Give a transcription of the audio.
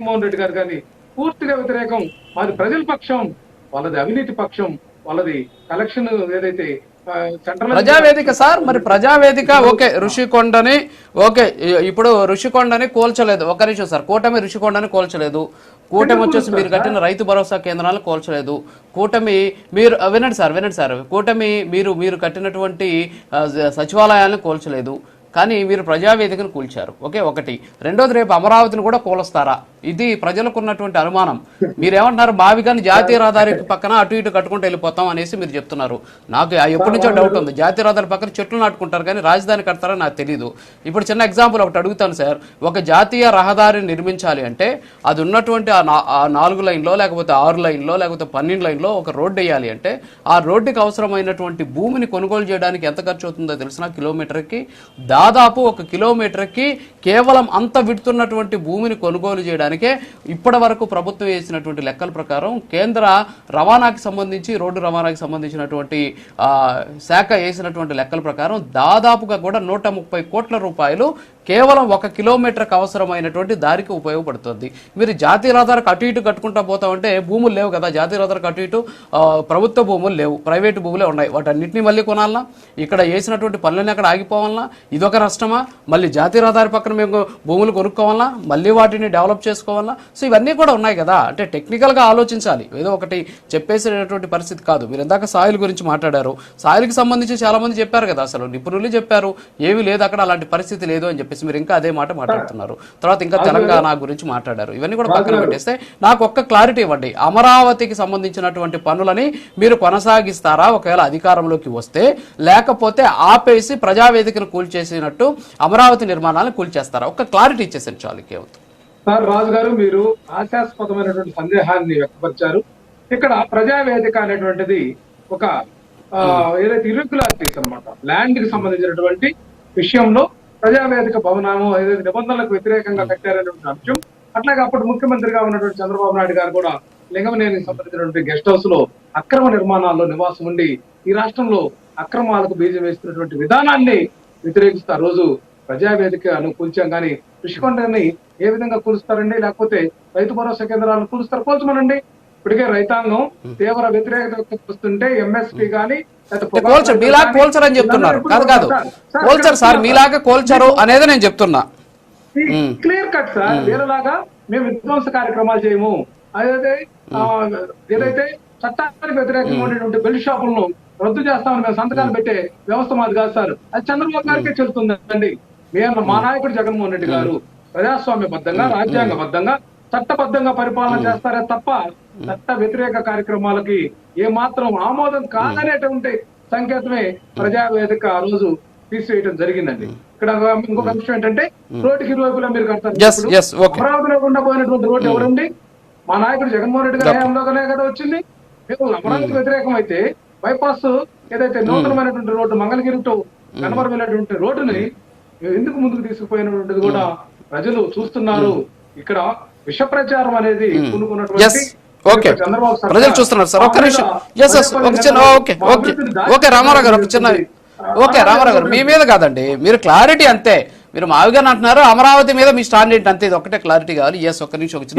జగన్మోహన్ రెడ్డి గారు కానీ పూర్తిగా వ్యతిరేకం. మాది ప్రజల పక్షం, వాళ్ళది అవినీతి పక్షం, వాళ్ళది కలెక్షన్ ఏదైతే సెంట్రల్ ప్రజావేదిక సార్, మరి ప్రజావేదిక ఓకే ఋషికొండని ఓకే ఇప్పుడు ఋషికొండని కోల్చలేదు. ఒక నిమిషం సార్, కూటమి ఋషికొండని కోల్చలేదు. కూటమి వచ్చేసి మీరు కట్టిన రైతు భరోసా కేంద్రాలను కోల్చలేదు. కూటమి మీరు వినండి సార్, కూటమి మీరు కట్టినటువంటి సచివాలయాలను కోల్చలేదు. కానీ మీరు ప్రజావేదికను కూల్చారు. ఓకే, ఒకటి. రెండోది, రేపు అమరావతిని కూడా కూలుస్తారా? ఇది ప్రజలకు ఉన్నటువంటి అనుమానం. మీరేమంటున్నారు, బావిగాని జాతీయ రహదారి పక్కన అటు ఇటు కట్టుకుంటూ వెళ్ళిపోతాం అనేసి మీరు చెప్తున్నారు. నాకు ఎప్పటి నుంచో డౌట్ ఉంది. జాతీయ రహదారి పక్కన చెట్లు నాటుకుంటారు కానీ రాజధాని కడతారని నాకు తెలియదు. ఇప్పుడు చిన్న ఎగ్జాంపుల్ ఒకటి అడుగుతాను సార్. ఒక జాతీయ రహదారిని నిర్మించాలి అంటే అది ఉన్నటువంటి ఆ 4 లైన్లో లేకపోతే 6 లైన్లో లేకపోతే 12 లైన్లో ఒక రోడ్డు వేయాలి అంటే ఆ రోడ్డుకి అవసరమైనటువంటి భూమిని కొనుగోలు చేయడానికి ఎంత ఖర్చు అవుతుందో తెలిసిన కిలోమీటర్కి దాదాపు 1 కిలోమీటర్కి కేవలం అంత విడుతున్నటువంటి భూమిని కొనుగోలు చేయడానికే ఇప్పటి వరకు ప్రభుత్వం వేసినటువంటి లెక్కల ప్రకారం కేంద్ర రవాణాకి సంబంధించి రోడ్డు రవాణాకి సంబంధించినటువంటి శాఖ వేసినటువంటి లెక్కల ప్రకారం దాదాపుగా కూడా 130 కోట్ల రూపాయలు కేవలం 1 కిలోమీటర్కి అవసరమైనటువంటి దారికి ఉపయోగపడుతుంది. మీరు జాతీయ రహదారికి అటు ఇటు కట్టుకుంటా పోతామంటే భూములు లేవు కదా. జాతీయ రహదారికి అటు ఇటు ప్రభుత్వ భూములు లేవు, ప్రైవేటు భూములే ఉన్నాయి. వాటన్నింటినీ మళ్ళీ కొనాలన్నా, ఇక్కడ వేసినటువంటి పనులన్నీ అక్కడ ఆగిపోవాలన్నా ఇదొక నష్టమా? మళ్ళీ జాతీయ రహదారి పక్కన మేము భూములు కొనుక్కోవాలన్నా, మళ్ళీ వాటిని డెవలప్ చేసుకోవాలన్నా? సో ఇవన్నీ కూడా ఉన్నాయి కదా. అంటే టెక్నికల్గా ఆలోచించాలి, ఏదో ఒకటి చెప్పేసేటటువంటి పరిస్థితి కాదు. మీరు ఇందాక సాయిల్ గురించి మాట్లాడారు. సాయిల్కి సంబంధించి చాలా మంది చెప్పారు కదా, అసలు నిపుణులు చెప్పారు ఏమీ లేదు అక్కడ, అలాంటి పరిస్థితి లేదు అని చెప్పేసి. మీరు ఇంకా అదే మాట మాట్లాడుతున్నారు. తర్వాత ఇంకా తెలంగాణ గురించి మాట్లాడారు. ఇవన్నీ కూడా పక్కన పెట్టేస్తే నాకు ఒక్క క్లారిటీ ఇవ్వండి. అమరావతికి సంబంధించినటువంటి పనులని మీరు కొనసాగిస్తారా ఒకవేళ అధికారంలోకి వస్తే, లేకపోతే ఆపేసి ప్రజావేదికను కూల్చేసినట్టు అమరావతి నిర్మాణాలను కూల్చేస్తారా? ఒక్క క్లారిటీ ఇచ్చేసాను చాలు. ఇంకేమవుతుంది సార్? రాజు గారు, మీరు హాస్యాస్పదమైనటువంటి సందేహాన్ని వ్యక్తపరిచారు. ఇక్కడ ప్రజావేదిక అనేటువంటిది ఒక ఏదైతే ఇర్రెగ్యులారిటీస్ అనమాట, ల్యాండ్ కి సంబంధించినటువంటి విషయంలో ప్రజావేదిక భవనము ఏదైతే నిబంధనలకు వ్యతిరేకంగా కట్టారనేటువంటి అంశం. అట్లాగే అప్పుడు ముఖ్యమంత్రిగా ఉన్నటువంటి చంద్రబాబు నాయుడు గారు కూడా లింగమనేనికి సంబంధించినటువంటి గెస్ట్ హౌస్ లో అక్రమ నిర్మాణాల్లో నివాసం ఉండి ఈ రాష్ట్రంలో అక్రమాలకు బీజం వేస్తున్నటువంటి విధానాన్ని వ్యతిరేకిస్తూ ఆ రోజు ప్రజావేదికను కూల్చాం. కానీ ఋషికొండని ఏ విధంగా కూలుస్తారండి? లేకపోతే రైతు భరోసా కేంద్రాలను కూలుస్తారు? కూల్చమనండి. ఇప్పటికే రైతాంగం తీవ్ర వ్యతిరేకత వ్యక్తపరుస్తుంటే ఎంఎస్పీ కానీ మీలాగా కోల్చరు అని చెప్తున్నారు. కాదు కోల్చరు సార్, మీలాగా కోల్చరు అనేది నేను చెప్తున్నా. Clear cut sir. వేరేలాగా మేము విధ్వంస కార్యక్రమాలు చేయము. ఏదైతే చట్టానికి వ్యతిరేకంగా ఉండేటువంటి బెల్ట్ షాపులను రద్దు చేస్తామని మేము సంతకాలు పెట్టే వ్యవస్థ మాది కాదు సార్. అది చంద్రబాబు గారికే చెల్లుతుందండి. మేము మా నాయకుడు జగన్మోహన్ రెడ్డి గారు ప్రజాస్వామ్యబద్ధంగా, రాజ్యాంగబద్ధంగా, చట్టబద్ధంగా పరిపాలన చేస్తారే తప్ప చట్ట వ్యతిరేక కార్యక్రమాలకి ఏ మాత్రం ఆమోదం కాదనేటువంటి సంకేతమే ప్రజావేదిక ఆ రోజు తీసివేయడం జరిగిందండి. ఇక్కడ ఇంకొక విషయం ఏంటంటే, రోడ్డుకి ఇరువైపులా మీరు కడతారు. అమరావతిలో గుండా పోయినటువంటి రోడ్డు ఎవరండి? మా నాయకుడు జగన్మోహన్ రెడ్డి గారి హయాంలోనే కదా వచ్చింది. మేము అమరావతి వ్యతిరేకం అయితే బైపాస్ ఏదైతే నూతనమైనటువంటి రోడ్డు మంగళగిరి టు కనబరం వెళ్ళేటువంటి రోడ్డుని ఎందుకు ముందుకు తీసుకుపోయినటువంటిది కూడా ప్రజలు చూస్తున్నారు. ఇక్కడ విష ప్రచారం అనేది ప్రజలు చూస్తున్నారు సార్. ఒక్క నిమిషం. ఓకే రామారావు గారు, ఒక చిన్న రామారావు గారు, మీ మీద కాదండి, మీరు క్లారిటీ అంతే. మీరు మావిగా అంటున్నారు, అమరావతి మీద మీ స్టాండ్ ఏంటి అంతే. ఇది ఒకటే క్లారిటీ కావాలి. ఒక్క నిమిషం.